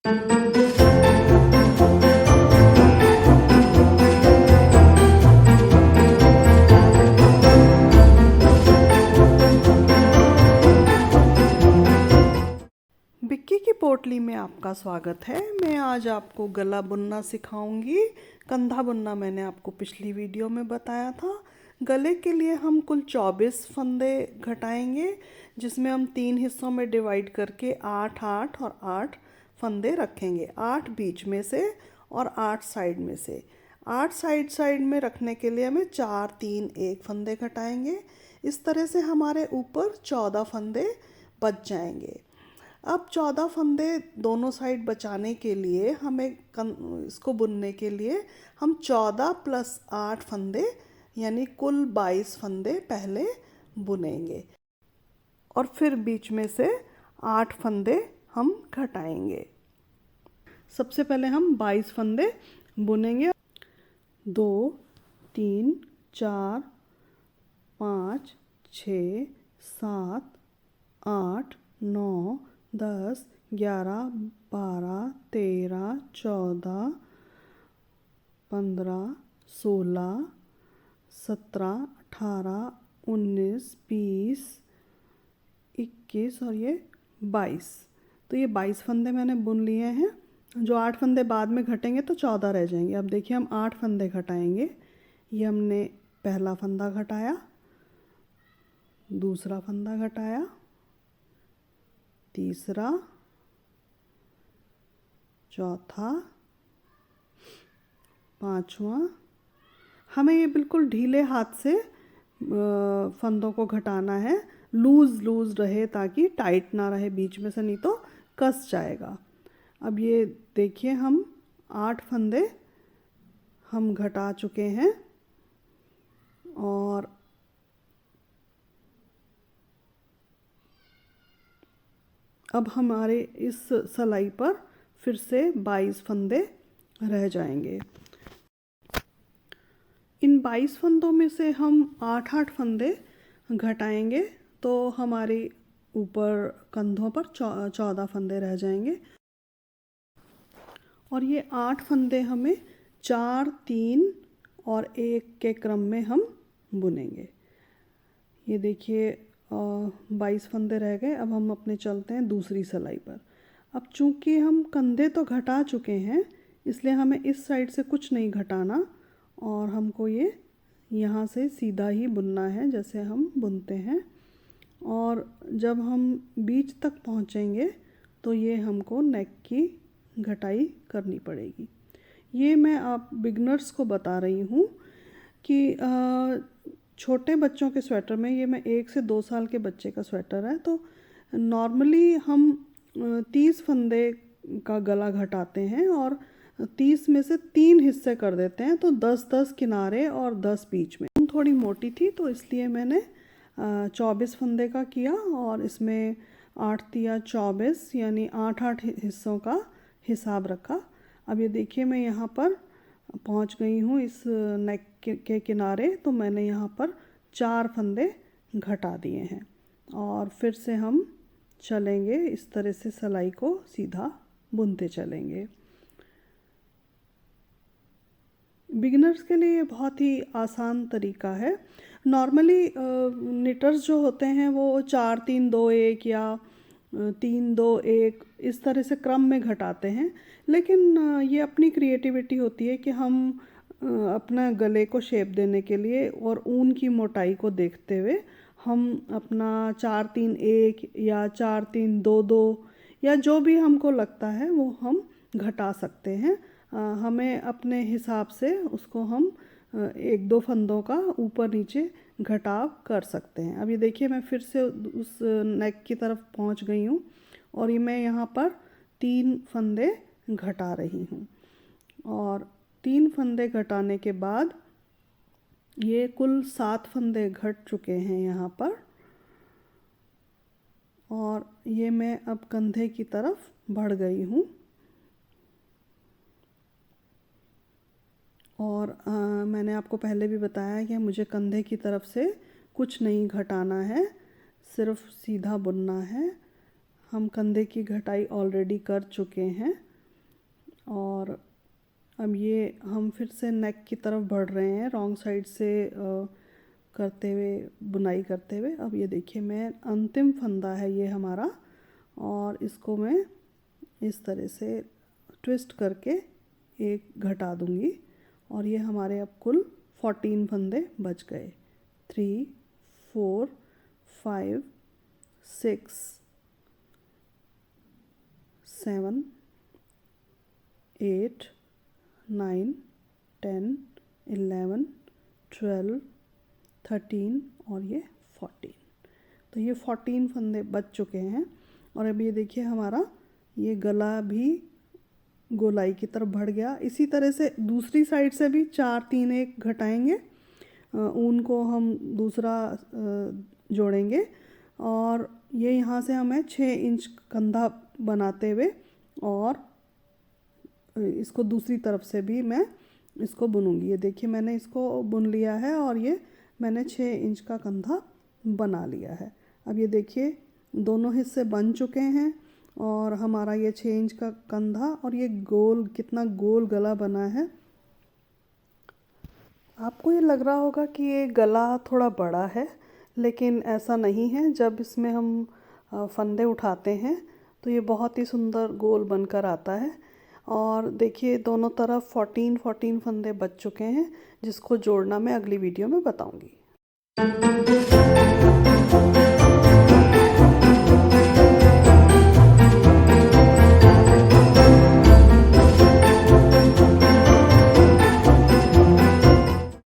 बिक्की की पोटली में आपका स्वागत है। मैं आज आपको गला बुनना सिखाऊंगी। कंधा बुनना मैंने आपको पिछली वीडियो में बताया था। गले के लिए हम कुल 24 फंदे घटाएंगे, जिसमें हम 3 हिस्सों में डिवाइड करके 8 8 और 8 फंदे रखेंगे। 8 बीच में से और 8 साइड में से। 8 साइड में रखने के लिए हमें 4 3 1 फंदे घटाएंगे। इस तरह से हमारे ऊपर 14 फंदे बच जाएंगे। अब 14 फंदे दोनों साइड बचाने के लिए हमें इसको बुनने के लिए हम 14 + 8 फंदे यानी कुल 22 फंदे पहले बुनेंगे और फिर बीच में से 8 फंदे हम घटाएंगे। सबसे पहले हम 22 फंदे बुनेंगे। 2 3 4 5 6 7 8 9 10 11 12 13 14 15 16 17 18 19 20 21 और ये 22। तो ये 22 फंदे मैंने बुन लिए हैं। जो 8 फंदे बाद में घटेंगे तो 14 रह जाएंगे। अब देखिए हम 8 फंदे घटाएंगे। ये हमने पहला फंदा घटाया, दूसरा फंदा घटाया, तीसरा, चौथा, पांचवा। हमें ये बिल्कुल ढीले हाथ से फंदों को घटाना है, लूज रहे ताकि टाइट ना रहे बीच में से, नहीं तो कस जाएगा। अब ये देखिए हम 8 फंदे हम घटा चुके हैं और अब हमारे इस सिलाई पर फिर से 22 फंदे रह जाएंगे। इन 22 फंदों में से हम 8 8 फंदे घटाएंगे तो हमारे ऊपर कंधों पर 14 फंदे रह जाएंगे। और ये 8 फंदे हमें 4 3 और 1 के क्रम में हम बुनेंगे। ये देखिए 22 फंदे रह गए। अब हम अपने चलते हैं दूसरी सिलाई पर। अब चूंकि हम कंधे तो घटा चुके हैं, इसलिए हमें इस साइड से कुछ नहीं घटाना और हमको ये यहाँ से सीधा ही बुनना है जैसे हम बुनते हैं। और जब हम बीच तक पहुँचेंगे तो ये हमको नेक की घटाई करनी पड़ेगी। ये मैं आप बिगनर्स को बता रही हूँ कि छोटे बच्चों के स्वेटर में, ये मैं 1 से 2 साल के बच्चे का स्वेटर है, तो नॉर्मली हम 30 फंदे का गला घटाते हैं और 30 में से 3 हिस्से कर देते हैं, तो 10-10 किनारे और 10 बीच में। थोड़ी मोटी थी तो इसलिए मैंने 24 फंदे का किया और इसमें 8 तिया 24 यानी 8-8 हिस्सों का हिसाब रखा। अब ये देखिए मैं यहाँ पर पहुँच गई हूँ इस नेक के किनारे, तो मैंने यहाँ पर 4 फंदे घटा दिए हैं और फिर से हम चलेंगे इस तरह से, सिलाई को सीधा बुनते चलेंगे। बिगिनर्स के लिए बहुत ही आसान तरीका है। नॉर्मली निटर्स जो होते हैं वो 4 3 2 1 या 3 2 1 इस तरह से क्रम में घटाते हैं, लेकिन ये अपनी क्रिएटिविटी होती है कि हम अपना गले को शेप देने के लिए और ऊन की मोटाई को देखते हुए हम अपना 4 3 1 या 4 3 2 2 या जो भी हमको लगता है वो हम घटा सकते हैं। हमें अपने हिसाब से उसको हम 1-2 फंदों का ऊपर नीचे घटाव कर सकते हैं। अब ये देखिए मैं फिर से उस नेक की तरफ पहुंच गई हूँ और ये मैं यहाँ पर 3 फंदे घटा रही हूँ और 3 फंदे घटाने के बाद ये कुल 7 फंदे घट चुके हैं यहाँ पर। और ये मैं अब कंधे की तरफ बढ़ गई हूँ और मैंने आपको पहले भी बताया कि मुझे कंधे की तरफ से कुछ नहीं घटाना है, सिर्फ सीधा बुनना है। हम कंधे की घटाई ऑलरेडी कर चुके हैं और अब ये हम फिर से नेक की तरफ बढ़ रहे हैं रॉन्ग साइड से करते हुए, बुनाई करते हुए। अब ये देखिए, मैं अंतिम फंदा है ये हमारा, और इसको मैं इस तरह से ट्विस्ट करके एक घटा दूंगी, और ये हमारे अब कुल 14 फंदे बच गए। 3 4 5 6 7 8 9 10 11 12 13 और ये 14। तो ये 14 फंदे बच चुके हैं। और अब ये देखिए, हमारा ये गला भी गोलाई की तरफ बढ़ गया। इसी तरह से दूसरी साइड से भी 4 3 1 घटाएंगे, ऊन को हम दूसरा जोड़ेंगे, और ये यहाँ से हमें 6 इंच कंधा बनाते हुए, और इसको दूसरी तरफ से भी मैं इसको बुनूंगी। ये देखिए, मैंने इसको बुन लिया है और ये मैंने 6 इंच का कंधा बना लिया है। अब ये देखिए, दोनों हिस्से बन चुके हैं, और हमारा ये 6 इंच का कंधा और ये गोल, कितना गोल गला बना है। आपको ये लग रहा होगा कि ये गला थोड़ा बड़ा है, लेकिन ऐसा नहीं है। जब इसमें हम फंदे उठाते हैं तो ये बहुत ही सुंदर गोल बनकर आता है। और देखिए, दोनों तरफ 14 फंदे बच चुके हैं, जिसको जोड़ना मैं अगली वीडियो में बताऊंगी।